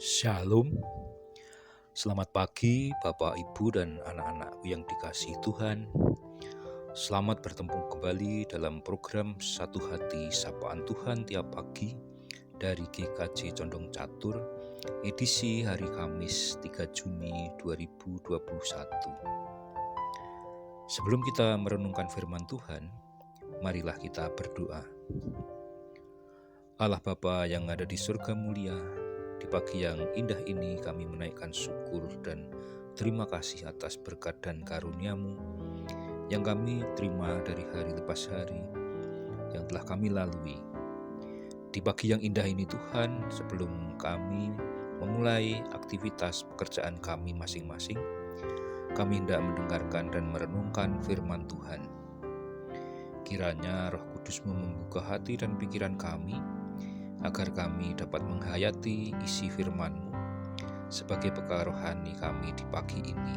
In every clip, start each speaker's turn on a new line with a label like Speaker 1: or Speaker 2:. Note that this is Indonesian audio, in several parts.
Speaker 1: Shalom, selamat pagi Bapak, Ibu, dan anak-anakku yang dikasihi Tuhan. Selamat bertemu kembali dalam program Satu Hati Sapaan Tuhan tiap pagi dari GKJ Condong Catur, edisi hari Kamis 3 Juni 2021. Sebelum kita merenungkan firman Tuhan, marilah kita berdoa. Allah Bapa yang ada di surga mulia, di pagi yang indah ini kami menaikkan syukur dan terima kasih atas berkat dan karunia-Mu yang kami terima dari hari lepas hari yang telah kami lalui. Di pagi yang indah ini Tuhan, sebelum kami memulai aktivitas pekerjaan kami masing-masing, kami hendak mendengarkan dan merenungkan firman Tuhan. Kiranya Roh Kudus-Mu membuka hati dan pikiran kami, agar kami dapat menghayati isi firman-Mu sebagai bekal rohani kami di pagi ini.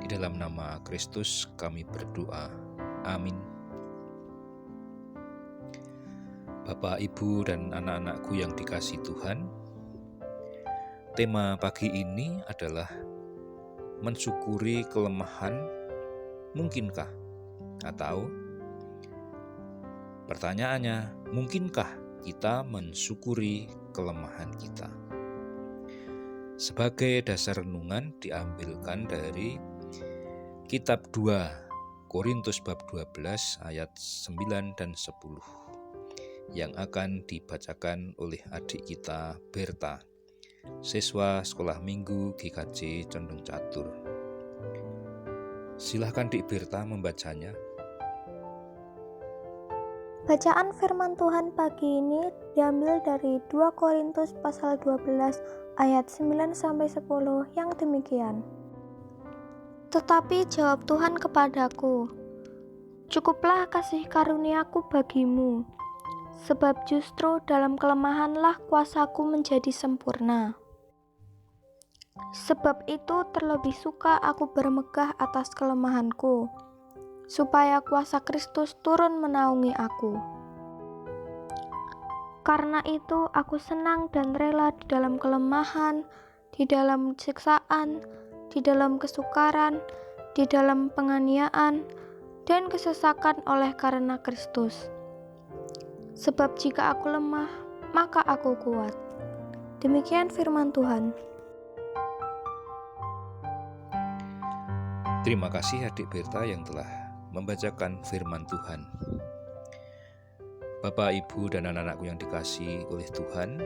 Speaker 1: Di dalam nama Kristus kami berdoa. Amin. Bapak, Ibu, dan anak-anakku yang dikasihi Tuhan, tema pagi ini adalah mensyukuri kelemahan mungkinkah? Atau pertanyaannya, mungkinkah kita mensyukuri kelemahan kita? Sebagai dasar renungan diambilkan dari kitab 2 Korintus bab 12 ayat 9 dan 10 yang akan dibacakan oleh adik kita Berta, siswa sekolah minggu GKJ Condong Catur. Silahkan Dik Berta membacanya.
Speaker 2: Bacaan firman Tuhan pagi ini diambil dari 2 Korintus pasal 12 ayat 9-10 yang demikian. Tetapi jawab Tuhan kepadaku, "Cukuplah kasih karuniaku bagimu, sebab justru dalam kelemahanlah kuasaku menjadi sempurna. Sebab itu terlebih suka aku bermegah atas kelemahanku, supaya kuasa Kristus turun menaungi aku. Karena itu aku senang dan rela di dalam kelemahan, di dalam siksaan, di dalam kesukaran, di dalam penganiayaan, dan kesesakan oleh karena Kristus. Sebab jika aku lemah, maka aku kuat." Demikian firman Tuhan.
Speaker 1: Terima kasih adik Berta yang telah membacakan firman Tuhan. Bapak, Ibu, dan anak-anakku yang dikasihi oleh Tuhan,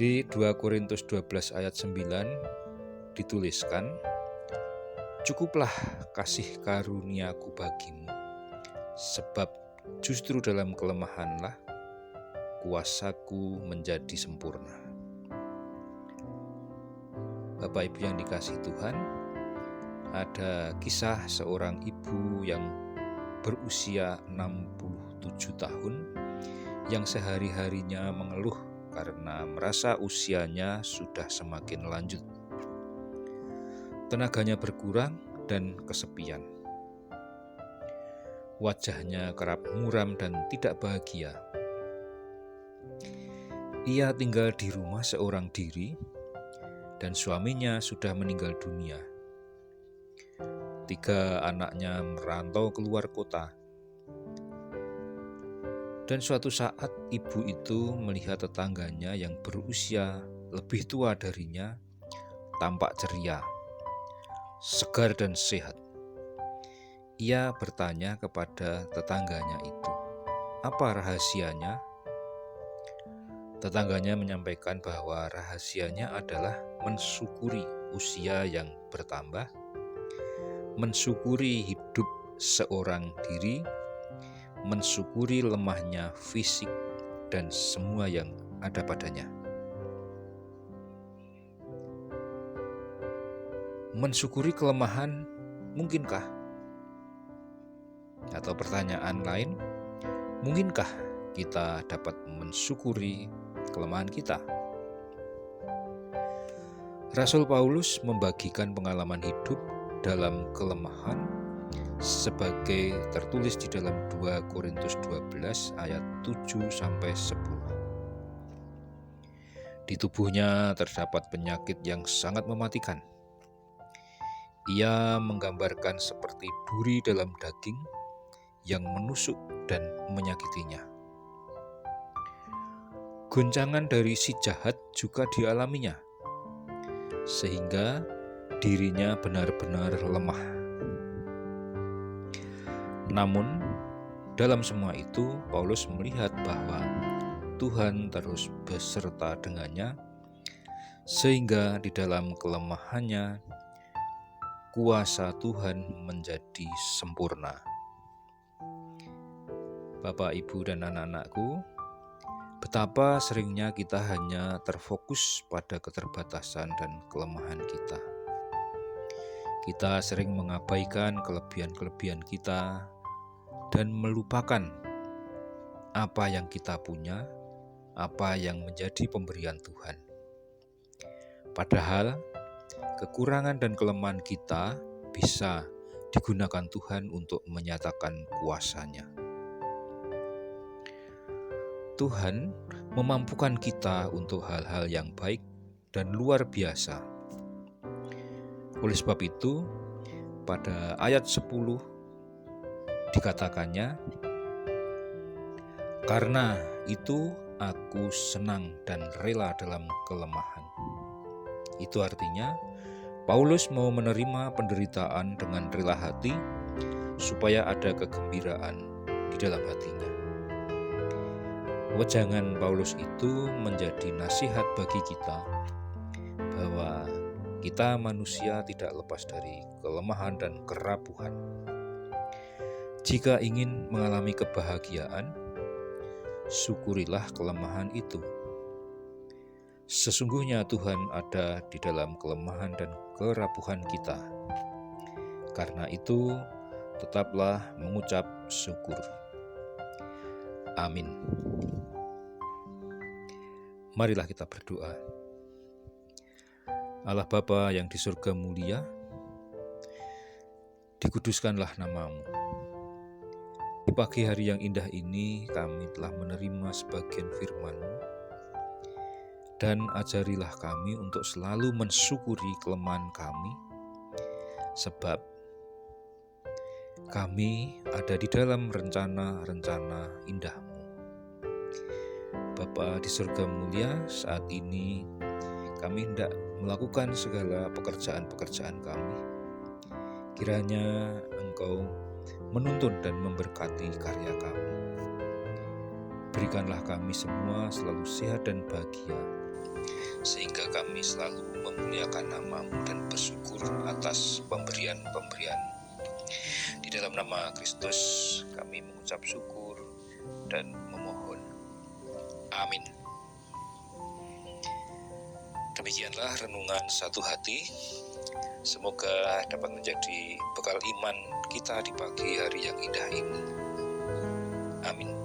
Speaker 1: di 2 Korintus 12 ayat 9 dituliskan, "Cukuplah kasih karuniaku bagimu, sebab justru dalam kelemahanlah kuasaku menjadi sempurna." Bapak, Ibu yang dikasihi Tuhan, ada kisah seorang ibu yang berusia 67 tahun yang sehari-harinya mengeluh karena merasa usianya sudah semakin lanjut. Tenaganya berkurang dan kesepian. Wajahnya kerap muram dan tidak bahagia. Ia tinggal di rumah seorang diri dan suaminya sudah meninggal dunia. 3 anaknya merantau keluar kota. Dan suatu saat ibu itu melihat tetangganya yang berusia lebih tua darinya tampak ceria, segar dan sehat. Ia bertanya kepada tetangganya itu, "Apa rahasianya?" Tetangganya menyampaikan bahwa rahasianya adalah mensyukuri usia yang bertambah, mensyukuri hidup seorang diri, mensyukuri lemahnya fisik dan semua yang ada padanya. Mensyukuri kelemahan mungkinkah? Atau pertanyaan lain, mungkinkah kita dapat mensyukuri kelemahan kita? Rasul Paulus membagikan pengalaman hidup dalam kelemahan sebagai tertulis di dalam 2 Korintus 12 ayat 7-10. Di tubuhnya terdapat penyakit yang sangat mematikan. Ia menggambarkan seperti duri dalam daging yang menusuk dan menyakitinya. Goncangan dari si jahat juga dialaminya, sehingga dirinya benar-benar lemah. Namun, dalam semua itu, Paulus melihat bahwa Tuhan terus beserta dengannya, sehingga di dalam kelemahannya, kuasa Tuhan menjadi sempurna. Bapak, Ibu, dan anak-anakku, betapa seringnya kita hanya terfokus pada keterbatasan dan kelemahan kita. Kita sering mengabaikan kelebihan-kelebihan kita dan melupakan apa yang kita punya, apa yang menjadi pemberian Tuhan. Padahal, kekurangan dan kelemahan kita bisa digunakan Tuhan untuk menyatakan kuasa-Nya. Tuhan memampukan kita untuk hal-hal yang baik dan luar biasa. Oleh sebab itu, pada ayat 10 dikatakannya, "Karena itu aku senang dan rela dalam kelemahan." Itu artinya, Paulus mau menerima penderitaan dengan rela hati supaya ada kegembiraan di dalam hatinya. Wejangan Paulus itu menjadi nasihat bagi kita bahwa kita manusia tidak lepas dari kelemahan dan kerapuhan. Jika ingin mengalami kebahagiaan, syukurilah kelemahan itu. Sesungguhnya Tuhan ada di dalam kelemahan dan kerapuhan kita. Karena itu, tetaplah mengucap syukur. Amin. Marilah kita berdoa. Allah Bapa yang di surga mulia, dikuduskanlah nama-Mu. Di pagi hari yang indah ini kami telah menerima sebagian firman-Mu, dan ajarilah kami untuk selalu mensyukuri kelemahan kami, sebab kami ada di dalam rencana-rencana indah-Mu. Bapa di surga mulia, saat ini kami hendak melakukan segala pekerjaan-pekerjaan kami. Kiranya Engkau menuntun dan memberkati karya kami. Berikanlah kami semua selalu sehat dan bahagia, sehingga kami selalu memuliakan nama-Mu dan bersyukur atas pemberian-pemberian. Di dalam nama Kristus kami mengucap syukur dan memohon. Amin. Demikianlah renungan satu hati. Semoga dapat menjadi bekal iman kita di pagi hari yang indah ini. Amin.